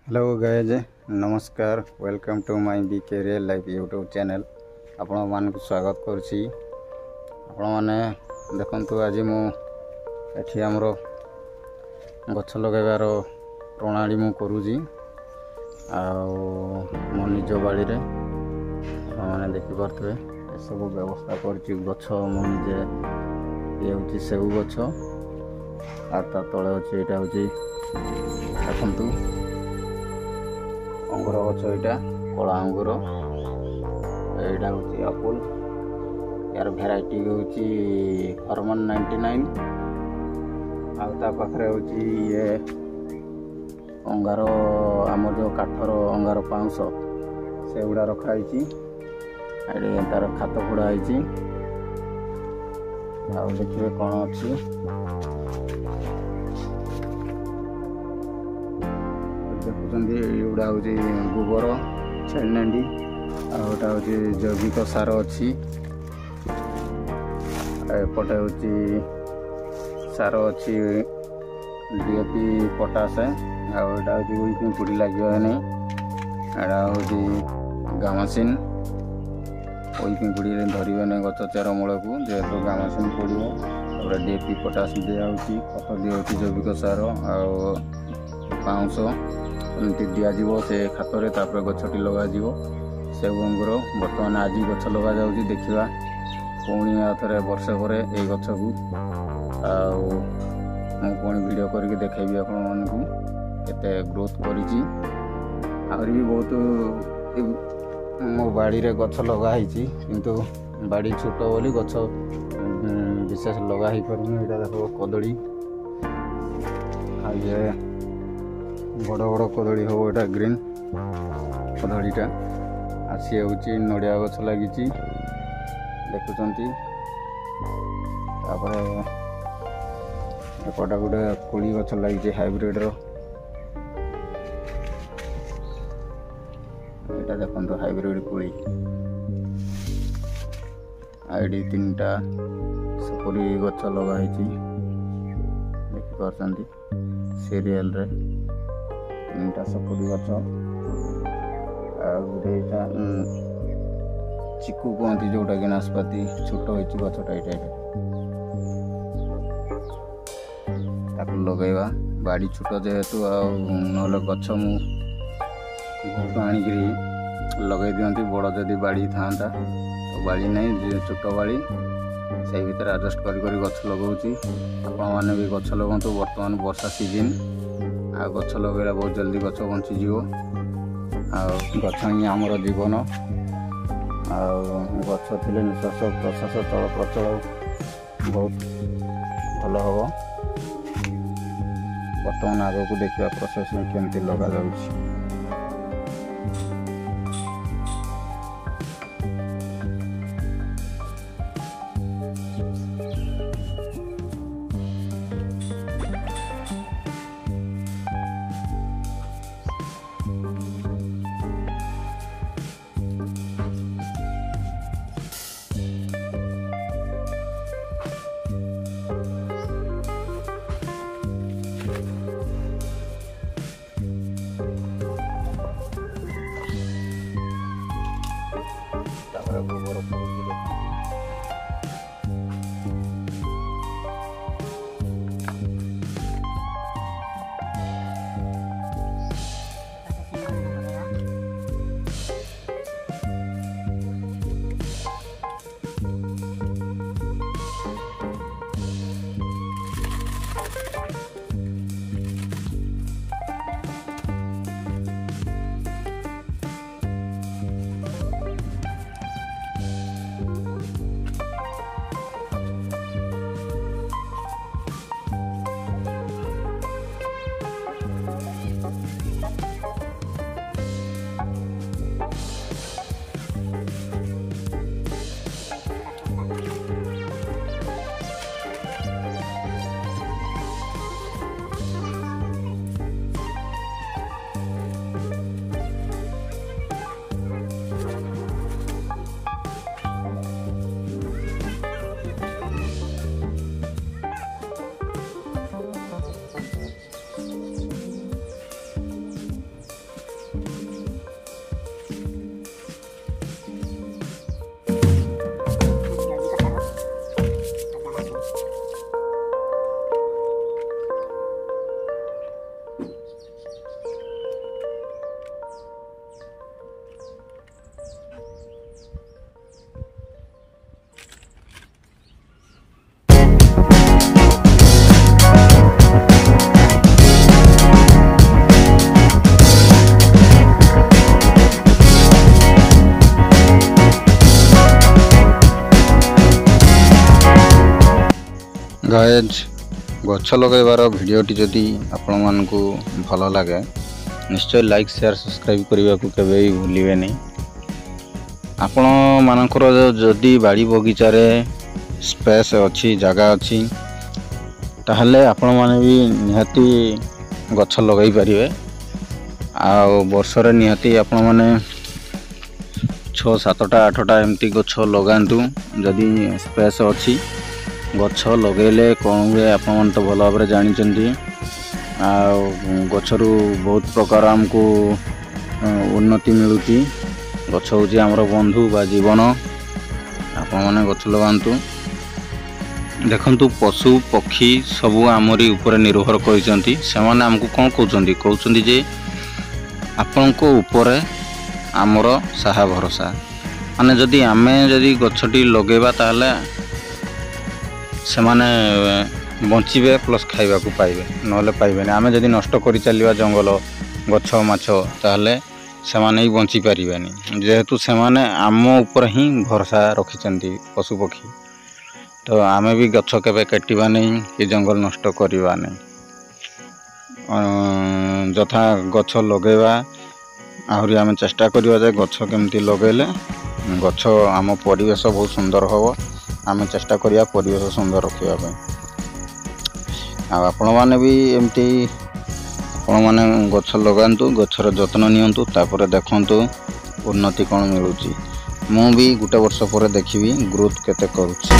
Hello guys नमस्कार welcome to my BK real life YouTube channel आपण मान स्वागत करुच्ची आपण मैंने देखु आज मुझे आमर गछ लगेबार प्रणाली मु करुँची मो निज बाड़ी मैंने देखिपे सब व्यवस्था कर गछ मुझे ये हूँ सेऊ गछ आ तले अच्छे यहाँ हूँ देखु अंगूर गछ यहाँ कला अंगूर यहाँ हूँ अपुल यार भेराइटी हूँ हरमन 99 आउ पाखे हूँ ये अंगार आम जो काठर अंगार पाउंश से गुड़ा रखाई तार खात फोड़ाई आउ देखिए कौन अच्छी देखुं युवा हूँ गोबर छेड़ी आटा हूँ जैविक सार अच्छी एपटे हूँ सार अच्छी डीएपी पोटास आटा हूँ उई पिंपुड़ी लगे नहीं एटा हूँ गामासिन उई पिंपुड़ी धरवे नहीं गच चेर मूल को जेहेतु गामासिन पड़ो डीएपी पोटास दिया खत दिया जैविक सार आउंश एमती दिज्व से खातर तापर गछटी लगे सेऊ अंगूर बर्तमान आज गछ लगा जाऊँगी देखा पुणी थे वर्ष पर यही गछ को पुणी वीडियो करके देखी आपण मानू केते ग्रोथ करी भी बहुत मो बाड़ी रे गछ लगाई किंतु बाड़ी छोट बोली गछ विशेष लगा ही पार देखो कदली ये बड़ बड़ कदली हम यहाँ ग्रीन कदलीटा आसी हूँ नड़िया गछ लगी देखुं एपटा गोटे कोड़ी गछ लगी हाइब्रिड रो यहाँ देखो हाइब्रिड कोड़ी आईडी 3टा सपुरी गछ लगाई देखिपार सीरियल रे 3टा सपुरी गछ आटा चिकू कहती जोटा कि नाशपाती छोट हो गछटा ताकू लगेगा बाड़ी छोट जेहेतु ना गछ मुझे आणिक लगे दिखती बड़ जदि बाड़ी था तो बाड़ी नहीं छोट बाड़ी से भर आडजस्ट कर गछ लगाऊँगी आपण मैंने भी गछ लगातु बर्तमान वर्षा सीजन आ गछ लगे बहुत जल्दी गछ बंचीज गछ ही आमर जीवन गछ थे निश्वास प्रश्वास चल प्रचल बहुत भल हम बर्तमान आग को देखा प्रोसेस केमती लगा जाऊँगी गाइज गछ लगेबार भिडियोटी जदि आपण मानकु भल लगे निश्चय लाइक शेयर सब्सक्राइब करने को केवे भूलिए नहीं। आपण मानकर जदि बाड़ी बगीचार स्पेस अच्छी जगह अच्छी ताहले आपण माने भी निहाती गछ लगाई पारिबे। आ वर्षरे निहाती आपण माने 6-7टा 8टा एमती गछ लगांतु जदि स्पेस अच्छी। गछ लगेले कौन हुए आपण तो भल भाव जानी। आ गछरू बहुत प्रकार आमको उन्नति मिलुची। गछ हूँ आमर बंधु बा जीवन। आपण मैंने गछ लगातु। देखंतु पशु पक्षी सबू आमरी ऊपर निर्भर करछंती। सेमाने हमको कौन कहउछंती जे आपनको ऊपर आमर साहा भरोसा माने जदि आमे जदि गछटी लगेबा ताहले से माने बंचिबे प्लस खाइबा को पाइबे नले पाइबे ना। आमे जदि नष्ट करि चलिबा जंगल गछ माछ ताहले से माने ही बंची पारिबानी। जेहेतु से माने आम ऊपर ही भरोसा रखिचंती पशु पक्षी। तो आमे भी गछ केबे काटिबा नहीं कि जंगल नष्ट करिबा नहीं। जथा गछ लगेबा आहुरी आमे चेष्टा करिबा जे गछ केमती लगेले गछ आम परिवेश बहुत सुंदर होबो। आमे चेष्टा करिया परिवेश सुंदर रखिया पे। आपण माने भी एमती आपण माने गछ लगांतु गछर जत्न नियंतु तापर देखंतु उन्नति कोन मिलुची। मु भी गुटे वर्ष पर देखिबी ग्रोथ केते करूची।